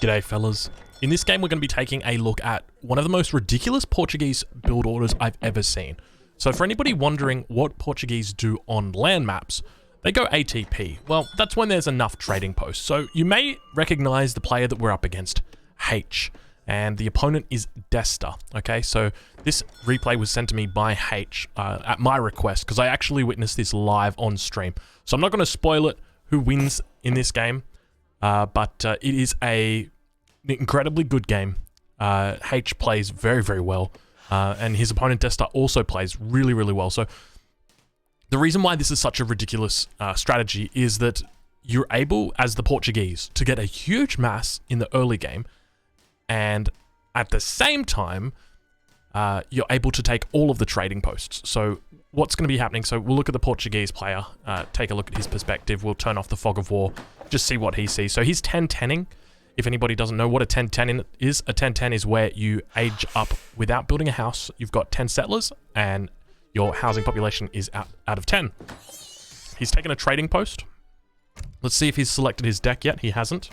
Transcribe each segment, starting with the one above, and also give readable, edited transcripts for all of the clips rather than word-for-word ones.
G'day fellas. In this game we're going to be taking a look at one of the most ridiculous Portuguese build orders I've ever seen. So for anybody wondering what Portuguese do on land maps, they go ATP. Well, that's when there's enough trading posts. So you may recognize the player that we're up against, H, and the opponent is Desta. Okay, so this replay was sent to me by H at my request because I actually witnessed this live on stream. So I'm not going to spoil it who wins in this game. But it is an incredibly good game. H plays very, very well. And his opponent, Desta, also plays really, really well. So the reason why this is such a ridiculous strategy is that you're able, as the Portuguese, to get a huge mass in the early game. And at the same time, you're able to take all of the trading posts. So what's going to be happening? So we'll look at the Portuguese player, take a look at his perspective. We'll turn off the fog of war, just see what he sees. So he's 10-10ing. If anybody doesn't know what a 10-10 is, a 10-10 is where you age up without building a house. You've got 10 settlers and your housing population is out of 10. He's taken a trading post. Let's see if he's selected his deck yet. He hasn't.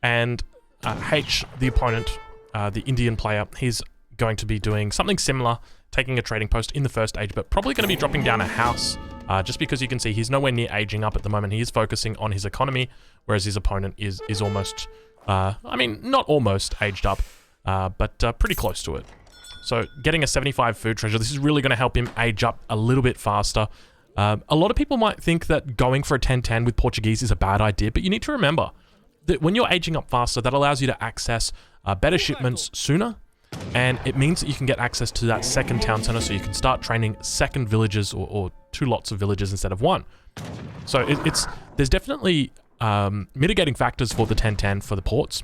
And H, the opponent, the Indian player, he's going to be doing something similar, taking a trading post in the first age, but probably going to be dropping down a house, just because you can see he's nowhere near aging up at the moment. He is focusing on his economy, whereas his opponent is almost, I mean, not almost aged up, but pretty close to it. So getting a 75 food treasure, this is really going to help him age up a little bit faster. A lot of people might think that going for a 10-10 with Portuguese is a bad idea, but you need to remember that when you're aging up faster, that allows you to access better shipments sooner, and it means that you can get access to that second town center, so you can start training second villages or two lots of villages instead of one. So there's definitely mitigating factors for the 10-10 for the ports.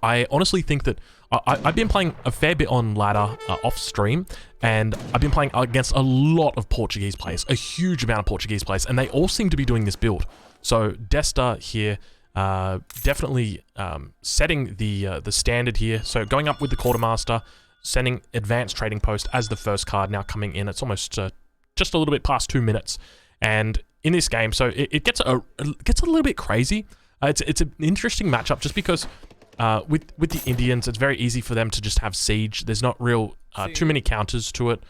I honestly think that I've been playing a fair bit on ladder off stream, and I've been playing against a lot of Portuguese players, a huge amount of Portuguese players, and they all seem to be doing this build. So Desta here, definitely setting the standard here. So going up with the quartermaster, sending advanced trading post as the first card now coming in. It's almost just a little bit past 2 minutes, and in this game, so it gets a little bit crazy. It's an interesting matchup just because with the Indians, it's very easy for them to just have siege. There's not real too many counters to it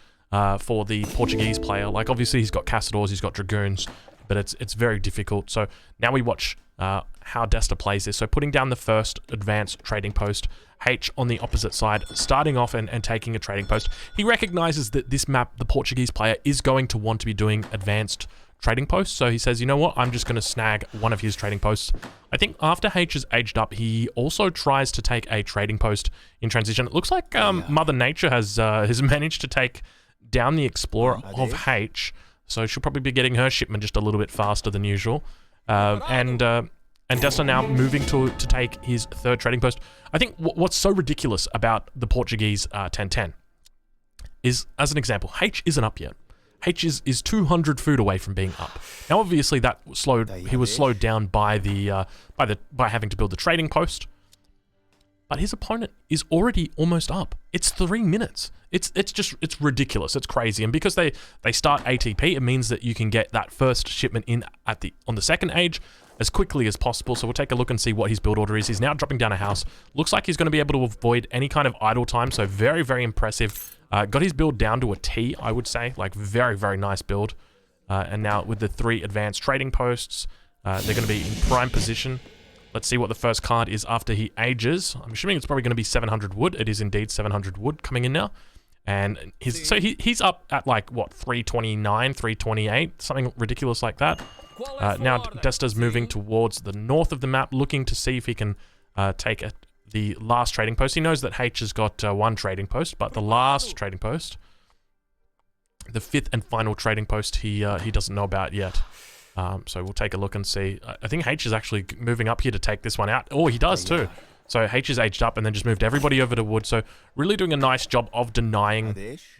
for the Portuguese player. Like obviously he's got Caçadores, he's got Dragoons, but it's very difficult. So now we watch how Desta plays this. So putting down the first advanced trading post, H on the opposite side, starting off and taking a trading post. He recognizes that this map, the Portuguese player, is going to want to be doing advanced trading posts. So he says, you know what, I'm just going to snag one of his trading posts. I think after H is aged up, he also tries to take a trading post in transition. It looks like Mother Nature has managed to take down the Explorer of H. So she'll probably be getting her shipment just a little bit faster than usual. And Desta now moving to take his third trading post. I think what's so ridiculous about the Portuguese 10-10 is, as an example, H isn't up yet. H is 200 food away from being up. Now, obviously, he was slowed down by by having to build the trading post. But his opponent is already almost up. It's 3 minutes. It's ridiculous. It's crazy. And because they start ATP, it means that you can get that first shipment in on the second age as quickly as possible. So we'll take a look and see what his build order is. He's now dropping down a house. Looks like he's going to be able to avoid any kind of idle time. So very, very impressive. Got his build down to a T, I would say. Like very, very nice build. And now with the 3 advanced trading posts, they're going to be in prime position. Let's see what the first card is after he ages. I'm assuming it's probably going to be 700 wood. It is indeed 700 wood coming in now. And he's up at like, what, 329, 328, something ridiculous like that. Now Desta's moving towards the north of the map, looking to see if he can take the last trading post. He knows that H has got 1 trading post, but the last trading post, the 5th and final trading post, he doesn't know about yet. So we'll take a look and see. I think H is actually moving up here to take this one out. Oh, he does too. So H is aged up and then just moved everybody over to wood. So really doing a nice job of denying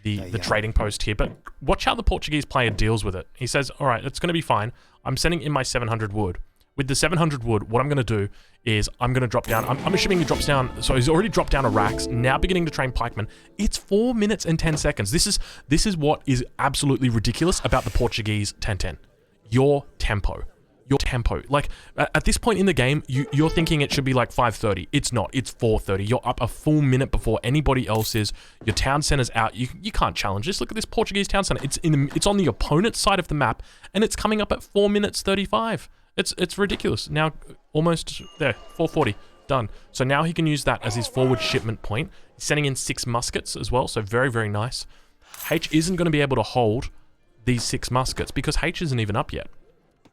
the trading post here. But watch how the Portuguese player deals with it. He says, all right, it's going to be fine. I'm sending in my 700 wood. With the 700 wood, what I'm going to do is I'm going to drop down. I'm assuming he drops down. So he's already dropped down a Rax, now beginning to train pikemen. It's 4 minutes and 10 seconds. This is what is absolutely ridiculous about the Portuguese 10-10. Your tempo. your tempo. Like, at this point in the game, you're thinking it should be like 5:30. It's not. It's 4:30. You're up a full minute before anybody else is. Your town center's out. You can't challenge this. Look at this Portuguese town center. It's on the opponent's side of the map, and it's coming up at 4 minutes 35. It's ridiculous. Now, almost there, 4:40. Done. So now he can use that as his forward shipment point. He's sending in 6 muskets as well, so very, very nice. H isn't going to be able to hold these 6 muskets because H isn't even up yet.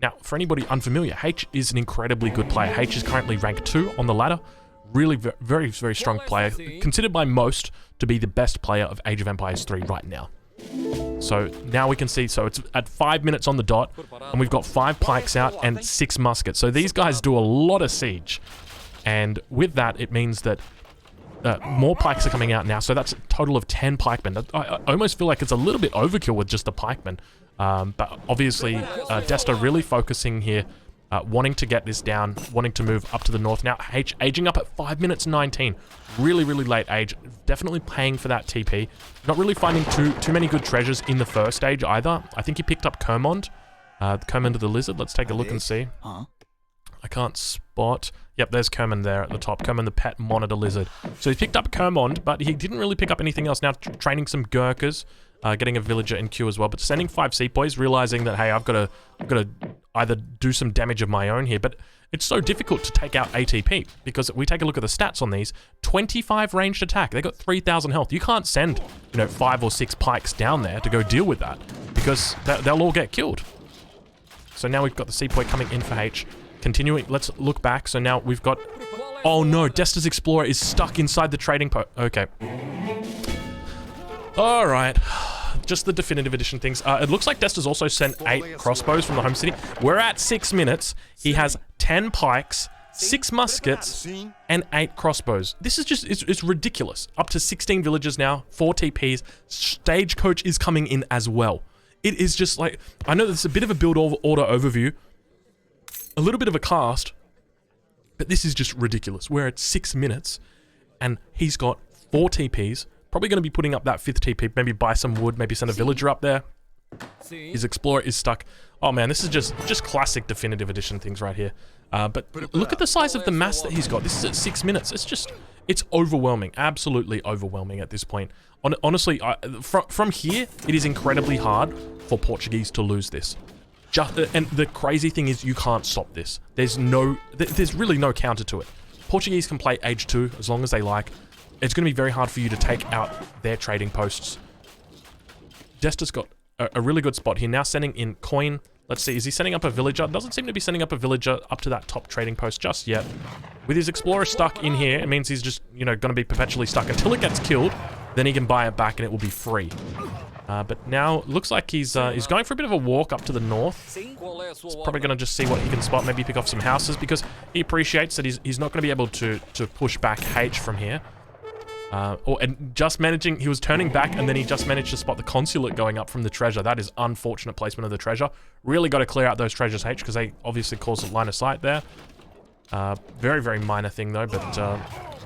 Now, for anybody unfamiliar, H is an incredibly good player. H is currently ranked 2 on the ladder. Really, very, very strong player. Considered by most to be the best player of Age of Empires 3 right now. So now we can see, so it's at 5 minutes on the dot, and we've got 5 pikes out and 6 muskets. So these guys do a lot of siege. And with that, it means that more pikes are coming out now. So that's a total of 10 pikemen. I almost feel like it's a little bit overkill with just the pikemen. But obviously, Desta really focusing here, wanting to get this down, wanting to move up to the north. Now, H aging up at 5 minutes 19. Really, really late age. Definitely paying for that TP. Not really finding too many good treasures in the first stage either. I think he picked up Kermond. Kermond of the Lizard. Let's take a look and see. I can't spot. Yep, there's Kermond there at the top. Kermond the pet monitor lizard. So he picked up Kermond, but he didn't really pick up anything else. Now training some Gurkhas, getting a villager in queue as well, but sending 5 sepoys, realizing that, hey, I've got to either do some damage of my own here, but it's so difficult to take out ATP because we take a look at the stats on these. 25 ranged attack. They got 3,000 health. You can't send, 5 or 6 pikes down there to go deal with that because they'll all get killed. So now we've got the sepoy coming in for H. Continuing, let's look back. So now we've got... Oh no, Desta's Explorer is stuck inside the trading post. Okay. Alright. Just the definitive edition things. It looks like Desta's also sent 8 crossbows from the home city. We're at 6 minutes. He has 10 pikes, 6 muskets, and 8 crossbows. This is just... It's ridiculous. Up to 16 villagers now, 4 TPs. Stagecoach is coming in as well. It is just like... I know this is a bit of a build order overview. A little bit of a cast, but this is just ridiculous. We're at 6 minutes, and he's got 4 TPs. Probably going to be putting up that 5th TP. Maybe buy some wood. Maybe send a villager up there. His Explorer is stuck. Oh man, this is just classic definitive edition things right here. But look at the size of the mass that he's got. This is at 6 minutes. It's overwhelming. Absolutely overwhelming at this point. Honestly, from here, it is incredibly hard for Portuguese to lose this. And the crazy thing is you can't stop this. There's really no counter to it. Portuguese can play Age 2 as long as they like. It's going to be very hard for you to take out their trading posts. Desta's got a really good spot here. Now sending in coin. Let's see, is he sending up a villager? Doesn't seem to be sending up a villager up to that top trading post just yet. With his Explorer stuck in here, it means he's just, going to be perpetually stuck until it gets killed. Then he can buy it back and it will be free. But now, looks like he's going for a bit of a walk up to the north. He's probably going to just see what he can spot, maybe pick off some houses, because he appreciates that he's not going to be able to push back H from here. And just managing, he was turning back, and then he just managed to spot the consulate going up from the treasure. That is unfortunate placement of the treasure. Really got to clear out those treasures, H, because they obviously cause a line of sight there. Very, very minor thing, though, but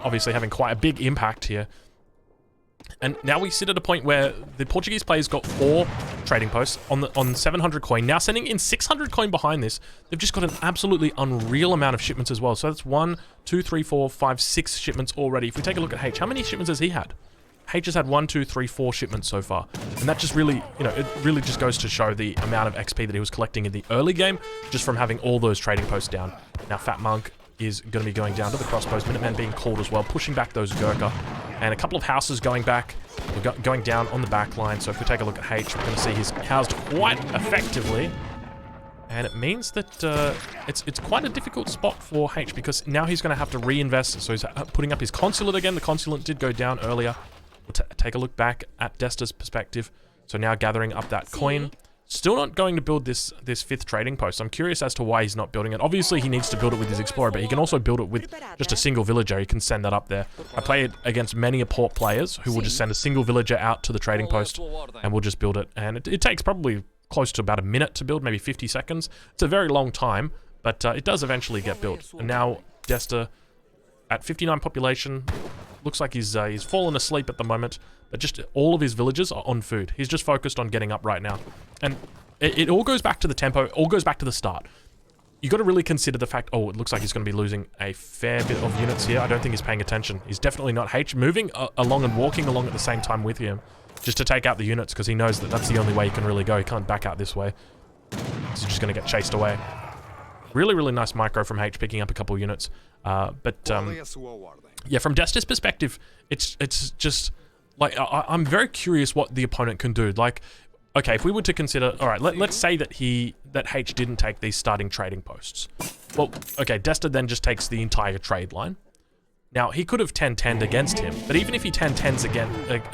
obviously having quite a big impact here. And now we sit at a point where the Portuguese players got 4 trading posts on 700 coin. Now sending in 600 coin behind this. They've just got an absolutely unreal amount of shipments as well. So that's 1, 2, 3, 4, 5, 6 shipments already. If we take a look at H, how many shipments has he had? H has had 1, 2, 3, 4 shipments so far. And that just really, it really just goes to show the amount of XP that he was collecting in the early game, just from having all those trading posts down. Now Fat Monk is going to be going down to the crossbows. Minutemen being called as well, pushing back those Gurkha. And a couple of houses going back. We're going down on the back line. So if we take a look at H, we're going to see he's housed quite effectively. And it means that it's quite a difficult spot for H, because now he's going to have to reinvest. So he's putting up his consulate again. The consulate did go down earlier. We'll take a look back at Desta's perspective. So now gathering up that coin. Still not going to build this 5th trading post. I'm curious as to why he's not building it. Obviously, he needs to build it with his Explorer, but he can also build it with just a single villager. He can send that up there. I play it against many port players who will just send a single villager out to the trading post and we'll just build it. And it takes probably close to about a minute to build, maybe 50 seconds. It's a very long time, but it does eventually get built. And now Desta at 59 population. Looks like he's fallen asleep at the moment, but just all of his villagers are on food. He's just focused on getting up right now. And it all goes back to the tempo, it all goes back to the start. you got to really consider the fact, oh, it looks like he's going to be losing a fair bit of units here. I don't think he's paying attention. He's definitely not H moving along and walking along at the same time with him just to take out the units because he knows that that's the only way he can really go. He can't back out this way. He's just going to get chased away. Really, really nice micro from H picking up a couple units. Yeah, from Desta's perspective, it's just like I'm very curious what the opponent can do. Like, okay, if we were to consider, all right, let's say that H didn't take these starting trading posts. Well, okay, Desta then just takes the entire trade line. Now, he could have 10-10'd against him, but even if he 10-10's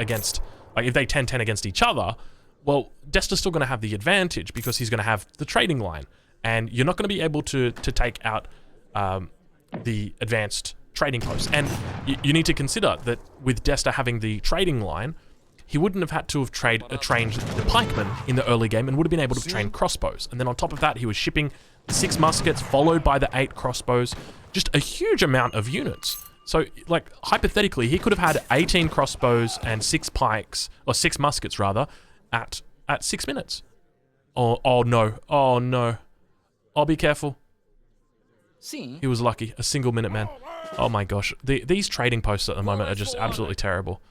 against, like if they 10-10 against each other, well, Desta's still going to have the advantage because he's going to have the trading line. And you're not going to be able to take out the advanced trading posts. And you need to consider that with Desta having the trading line, he wouldn't have had to have trained the pikemen in the early game and would have been able to train crossbows. And then on top of that, he was shipping 6 muskets followed by the 8 crossbows. Just a huge amount of units. So, like, hypothetically, he could have had 18 crossbows and 6 pikes, or 6 muskets rather, at 6 minutes. Oh no. Oh no. Oh, be careful. He was lucky. A single minute, man. Oh my gosh. These trading posts at the moment are just absolutely terrible.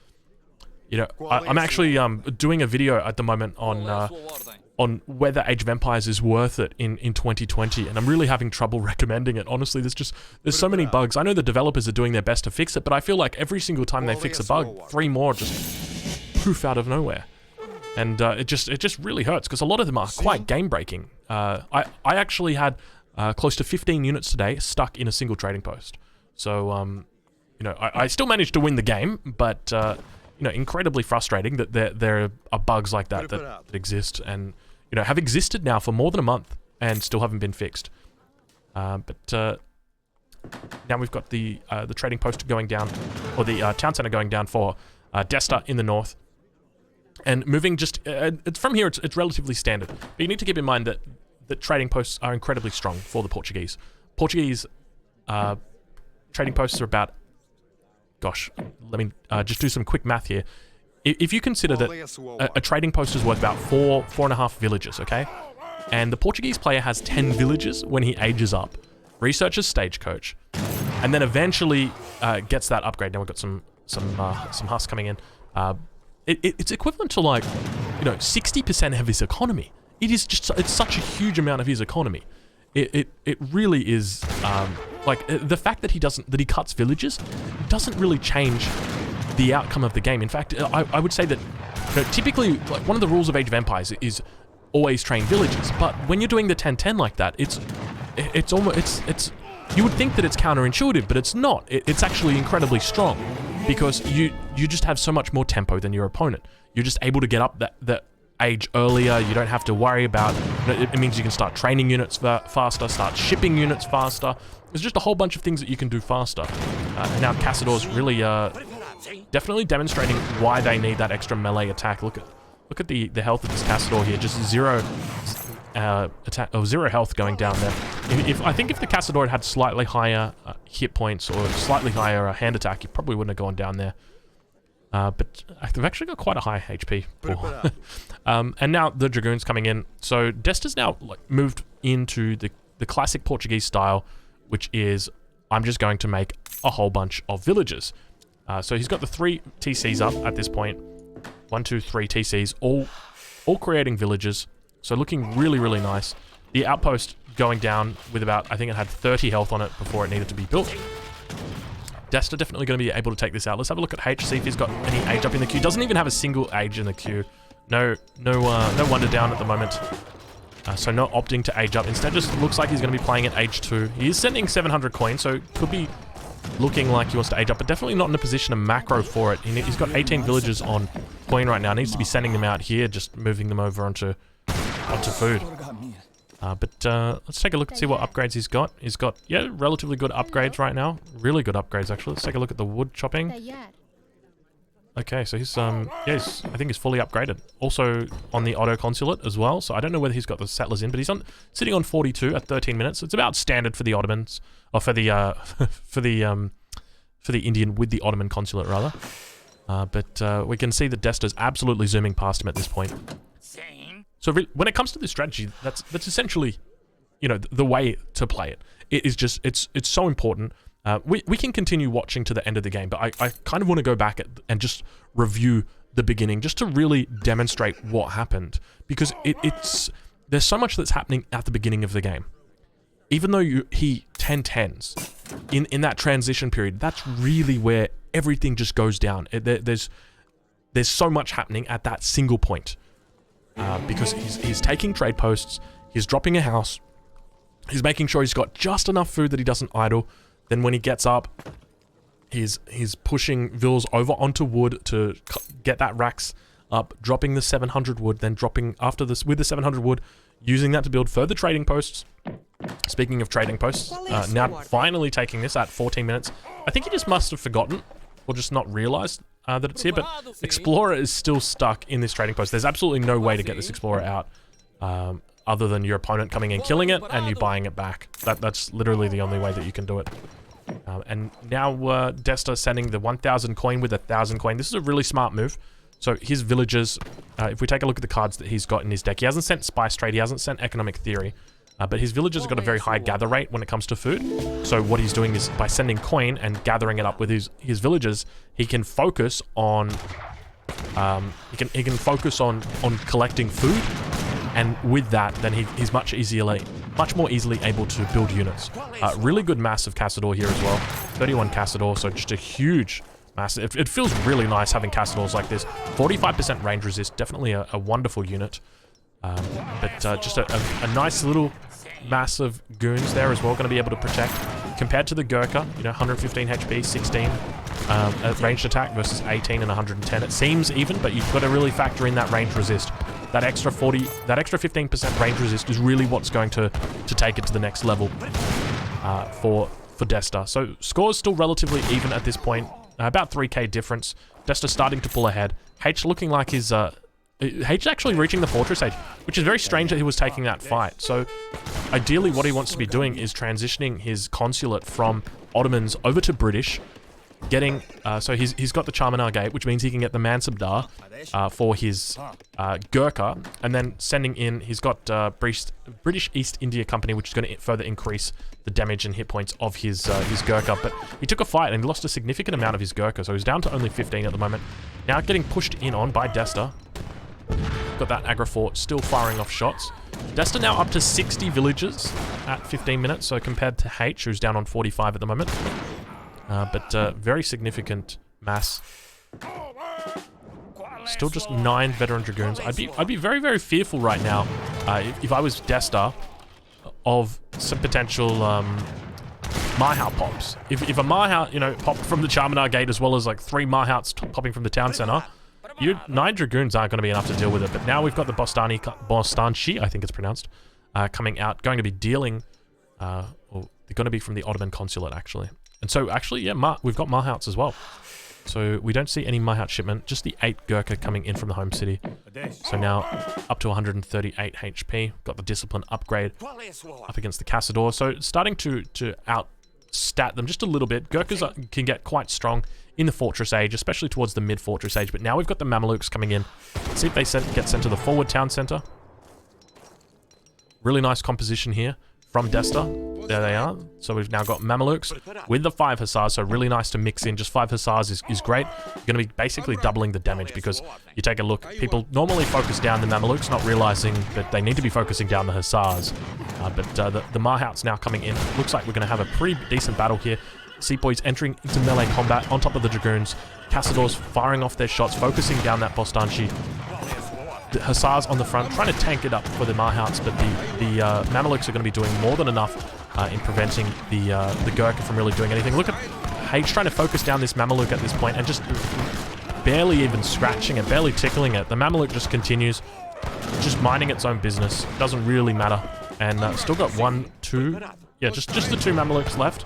You know, I'm actually doing a video at the moment on whether Age of Empires is worth it in 2020, and I'm really having trouble recommending it. Honestly, there's so many bugs. I know the developers are doing their best to fix it, but I feel like every single time they fix a bug, 3 more just poof out of nowhere. And it just really hurts because a lot of them are quite game breaking. I actually had close to 15 units today stuck in a single trading post. So you know, I still managed to win the game, but you know, incredibly frustrating that there are bugs like that exist and you know have existed now for more than a month and still haven't been fixed. But now we've got the trading post going down, or the town center going down for Desta in the north. And moving just, from here, it's relatively standard. But you need to keep in mind that trading posts are incredibly strong for the Portuguese. Portuguese trading posts are about, gosh, let me just do some quick math here. If you consider that a trading post is worth about 4.5 villages, okay? And the Portuguese player has 10 villages when he ages up, researches Stagecoach, and then eventually gets that upgrade. Now we've got some husks coming in. It's equivalent to, like, you know, 60% of his economy. It's such a huge amount of his economy. It really is, like, the fact that he cuts villages doesn't really change the outcome of the game. In fact, I would say that, you know, typically, like, one of the rules of Age of Empires is always train villages. But when you're doing the 10-10 like that, it's almost, you would think that it's counterintuitive, but it's not. It's actually incredibly strong. Because you just have so much more tempo than your opponent. You're just able to get up that age earlier. You don't have to worry about, you know, it means you can start training units faster, start shipping units faster. There's just a whole bunch of things that you can do faster. And now Cazador's really definitely demonstrating why they need that extra melee attack. Look at the health of this Cazador here, just 0 attack, or 0 health going down there. I think if the Cazador had slightly higher hit points or slightly higher hand attack, he probably wouldn't have gone down there. But they've actually got quite a high HP. And now the Dragoons coming in. So Desta's now, like, moved into the classic Portuguese style, which is, I'm just going to make a whole bunch of villages. So he's got the 3 TCs up at this point. 1, 2, 3 TCs, all creating villages. So looking really, really nice. The outpost going down with about, I think it had 30 health on it before it needed to be built. Desta definitely going to be able to take this out. Let's have a look at H, see if he's got any age up in the queue. Doesn't even have a single age in the queue. No wonder down at the moment. So not opting to age up. Instead, just looks like he's going to be playing at age 2. He is sending 700 coins, so could be looking like he wants to age up, but definitely not in a position to macro for it. He's got 18 villages on coin right now. Needs to be sending them out here, just moving them over onto food. But let's take a look and see what upgrades he's got. He's got, yeah, relatively good upgrades right now. Really good upgrades, actually. Let's take a look at the wood chopping. Okay, so he's, I think he's fully upgraded. Also on the auto consulate as well, so I don't know whether he's got the settlers in, but he's sitting on 42 at 13 minutes. It's about standard for the Ottomans, or for the Indian with the Ottoman consulate, rather. But we can see that Desta's absolutely zooming past him at this point. So when it comes to this strategy, that's essentially, you know, the way to play it. It is just, it's so important. We can continue watching to the end of the game, but I kind of want to go back and just review the beginning, just to really demonstrate what happened, because there's so much that's happening at the beginning of the game. Even though he 10-10s in that transition period, that's really where everything just goes down. There's so much happening at that single point, because he's taking trade posts, he's dropping a house, he's making sure he's got just enough food that he doesn't idle. Then when he gets up, he's pushing vills over onto wood to get that racks up, dropping the 700 wood, then dropping after this with the 700 wood, using that to build further trading posts. Speaking of trading posts, now finally taking this at 14 minutes. I think he just must have forgotten or just not realized that it's here, but Explorer is still stuck in this trading post. There's absolutely no way to get this Explorer out other than your opponent coming and killing it and you buying it back. That's literally the only way that you can do it. And now Desta sending the 1,000 coin with 1,000 coin. This is a really smart move. So his villagers, if we take a look at the cards that he's got in his deck, he hasn't sent Spice Trade, he hasn't sent Economic Theory, but his villagers have got a very high gather rate when it comes to food. So what he's doing is by sending coin and gathering it up with his villagers, he can focus on he can focus on collecting food, and with that, then he's much more easily able to build units. Really good mass of Cassador here as well. 31 Cassador, so just a huge mass. It feels really nice having Cassadors like this. 45% range resist, definitely a wonderful unit. But just a nice little mass of goons there as well, going to be able to protect. Compared to the Gurkha, you know, 115 HP, 16 ranged attack versus 18 and 110. It seems even, but you've got to really factor in that range resist. That extra 15% range resist is really what's going to take it to the next level for Desta. So score's still relatively even at this point, about 3k difference. Desta starting to pull ahead. H looking like his H actually reaching the Fortress Age, which is very strange that he was taking that fight. So ideally what he wants to be doing is transitioning his consulate from Ottomans over to British, getting, so he's got the Charminar Gate, which means he can get the Mansabdar for his Gurkha, and then sending in, he's got British East India Company, which is going to further increase the damage and hit points of his Gurkha. But he took a fight and he lost a significant amount of his Gurkha, so he's down to only 15 at the moment. Now getting pushed in on by Desta. Got that aggro fort still firing off shots. Desta now up to 60 villagers at 15 minutes, so compared to H, who's down on 45 at the moment. But very significant mass. Still just 9 veteran dragoons. I'd be very, very fearful right now if I was Desta of some potential Mahout pops. If a Mahout, you know, popped from the Charminar Gate as well as like 3 Mahouts popping from the town center, 9 dragoons aren't going to be enough to deal with it. But now we've got the Bostanshi, I think it's pronounced, coming out, going to be dealing, or they're going to be from the Ottoman consulate actually. And so actually, yeah, we've got Mahouts as well. So we don't see any Mahout shipment, just the 8 Gurkha coming in from the home city. So now up to 138 HP. Got the discipline upgrade up against the Cassador. So starting to outstat them just a little bit. Gurkhas can get quite strong in the Fortress Age, especially towards the mid-Fortress Age. But now we've got the Mamelukes coming in. Let's see if they get sent to the forward town center. Really nice composition here from Desta. There they are. So we've now got Mamelukes with the 5 Hussars, so really nice to mix in. Just 5 Hussars is great. You're going to be basically doubling the damage because you take a look, people normally focus down the Mamelukes, not realizing that they need to be focusing down the Hussars. But the Mahouts now coming in. Looks like we're going to have a pretty decent battle here. Sepoys entering into melee combat on top of the Dragoons. Cassadors firing off their shots, focusing down that Bostanshi. The Hussars on the front, trying to tank it up for the Mahouts, but the Mamelukes are going to be doing more than enough in preventing the Gurkha from really doing anything. Look at H trying to focus down this Mameluke at this point and just barely even scratching it, barely tickling it. The Mameluke just continues, just minding its own business. Doesn't really matter. And still got 1, 2, yeah, just the 2 Mamelukes left.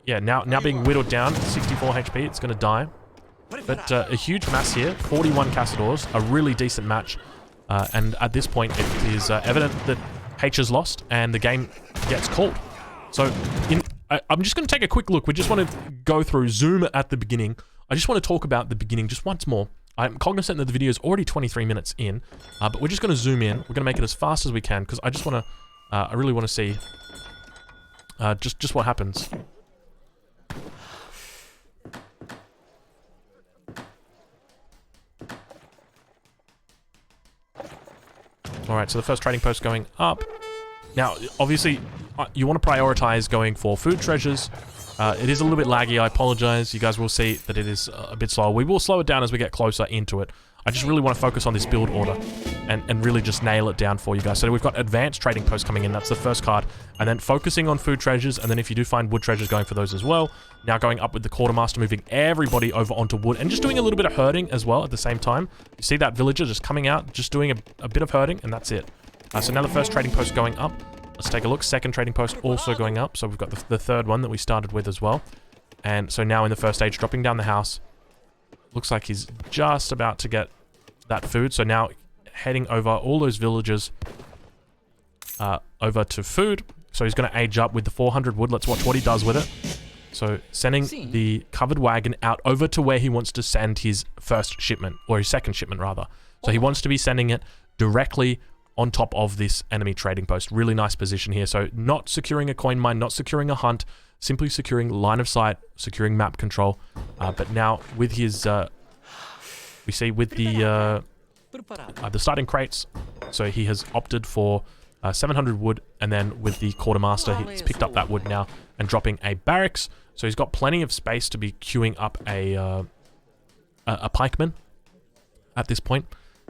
Yeah, now being whittled down, 64 HP, it's going to die. But a huge mass here, 41 Cassadors, a really decent match. And at this point, it is evident that H has lost and the game gets called. So I'm just going to take a quick look. We just want to go through, zoom at the beginning. I just want to talk about the beginning just once more. I'm cognizant that the video is already 23 minutes in, but we're just going to zoom in. We're going to make it as fast as we can, because I just want to, I really want to see just what happens. Alright, so the first trading post going up. Now, obviously, you want to prioritize going for food treasures. It is a little bit laggy, I apologize. You guys will see that it is a bit slower. We will slow it down as we get closer into it. I just really want to focus on this build order and really just nail it down for you guys. So we've got advanced trading posts coming in. That's the first card. And then focusing on food treasures. And then if you do find wood treasures, going for those as well. Now going up with the quartermaster, moving everybody over onto wood and just doing a little bit of herding as well at the same time. You see that villager just coming out, just doing a bit of herding, and that's it. So now the first trading post going up. Let's take a look. Second trading post also going up. So we've got the third one that we started with as well. And so now in the first stage, dropping down the house. Looks like he's just about to get that food. So now heading over all those villagers over to food. So he's going to age up with the 400 wood. Let's watch what he does with it. So sending the covered wagon out over to where he wants to send his first shipment, or his second shipment rather. So he wants to be sending it directly on top of this enemy trading post. Really nice position here. So not securing a coin mine, not securing a hunt, simply securing line of sight, securing map control. But now with his, we see with the starting crates, so he has opted for 700 wood, and then with the quartermaster, he's picked up that wood now and dropping a barracks. So he's got plenty of space to be queuing up a pikeman at this point.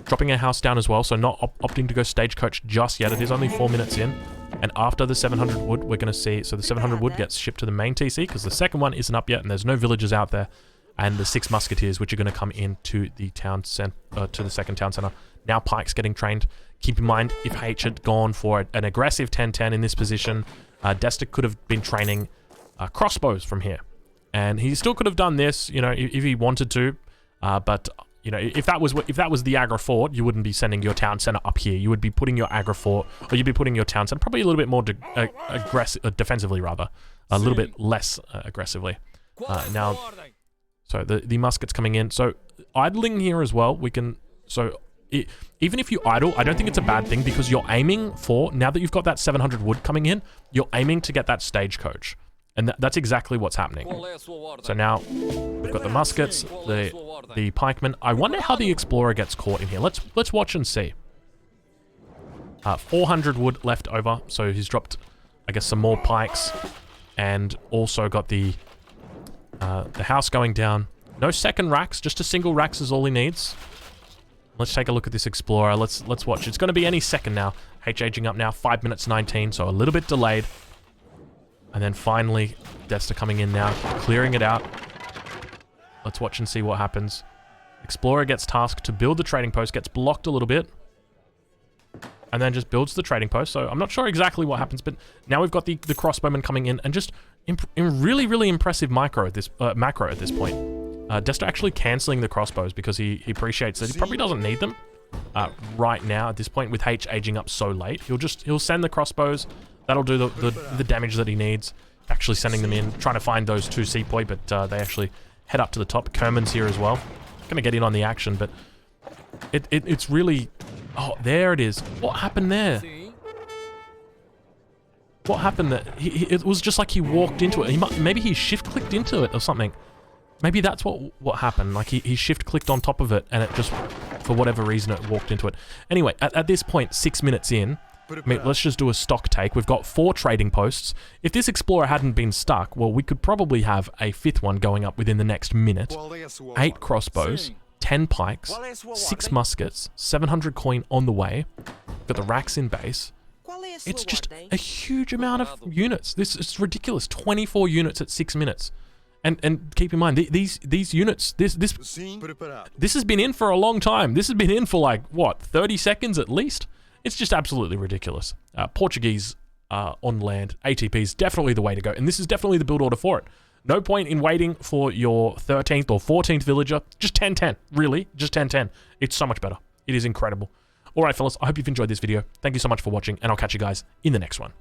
Dropping a house down as well, so not opting to go stagecoach just yet. It is only 4 minutes in. And after the 700 wood, we're going to see... So the 700 wood gets shipped to the main TC, because the second one isn't up yet, and there's no villagers out there. And the 6 musketeers, which are going to come into the town to the second town center. Now Pike's getting trained. Keep in mind, if H had gone for an aggressive 10-10 in this position, Desta could have been training crossbows from here. And he still could have done this, you know, if he wanted to. But... You know, if that was the aggro fort, you wouldn't be sending your town center up here. You would be putting your aggro fort, or you'd be putting your town center probably a little bit more aggressive, defensively rather, a little bit less aggressively. Now, so the muskets coming in. So idling here as well. We can even if you idle, I don't think it's a bad thing, because you're aiming for, now that you've got that 700 wood coming in, you're aiming to get that stagecoach. And that's exactly what's happening. So now we've got the muskets, the pikemen. I wonder how the explorer gets caught in here. Let's watch and see. 400 wood left over, so he's dropped, I guess, some more pikes, and also got the house going down. No second racks, just a single racks is all he needs. Let's take a look at this explorer. Let's watch. It's going to be any second now. H aging up now, 5 minutes 19, so a little bit delayed. And then finally, Desta coming in now, clearing it out. Let's watch and see what happens. Explorer gets tasked to build the trading post, gets blocked a little bit, and then just builds the trading post. So I'm not sure exactly what happens, but now we've got the crossbowman coming in, and just in really, really impressive macro at this point. Desta actually cancelling the crossbows because he appreciates that he probably doesn't need them right now at this point, with H aging up so late. He'll send the crossbows. That'll do the damage that he needs. Actually sending them in, trying to find those 2 sepoy, but they actually head up to the top. Kerman's here as well. Gonna get in on the action, but it's really... Oh, there it is. What happened there? What happened there? It was just like he walked into it. Maybe he shift-clicked into it or something. Maybe that's what happened. Like he shift-clicked on top of it, and it just, for whatever reason, it walked into it. Anyway, at this point, 6 minutes in, I mean, let's just do a stock take. We've got 4 trading posts. If this explorer hadn't been stuck, well, we could probably have a 5th one going up within the next minute. 8 crossbows, 10 pikes, 6 muskets, 700 coin on the way. Got the racks in base. It's just a huge amount of units. It's ridiculous. 24 units at 6 minutes. And keep in mind, these units, this has been in for a long time. This has been in for like, what, 30 seconds at least? It's just absolutely ridiculous. Portuguese on land, ATP is definitely the way to go. And this is definitely the build order for it. No point in waiting for your 13th or 14th villager. Just 10-10, really. Just 10-10. It's so much better. It is incredible. All right, fellas, I hope you've enjoyed this video. Thank you so much for watching, and I'll catch you guys in the next one.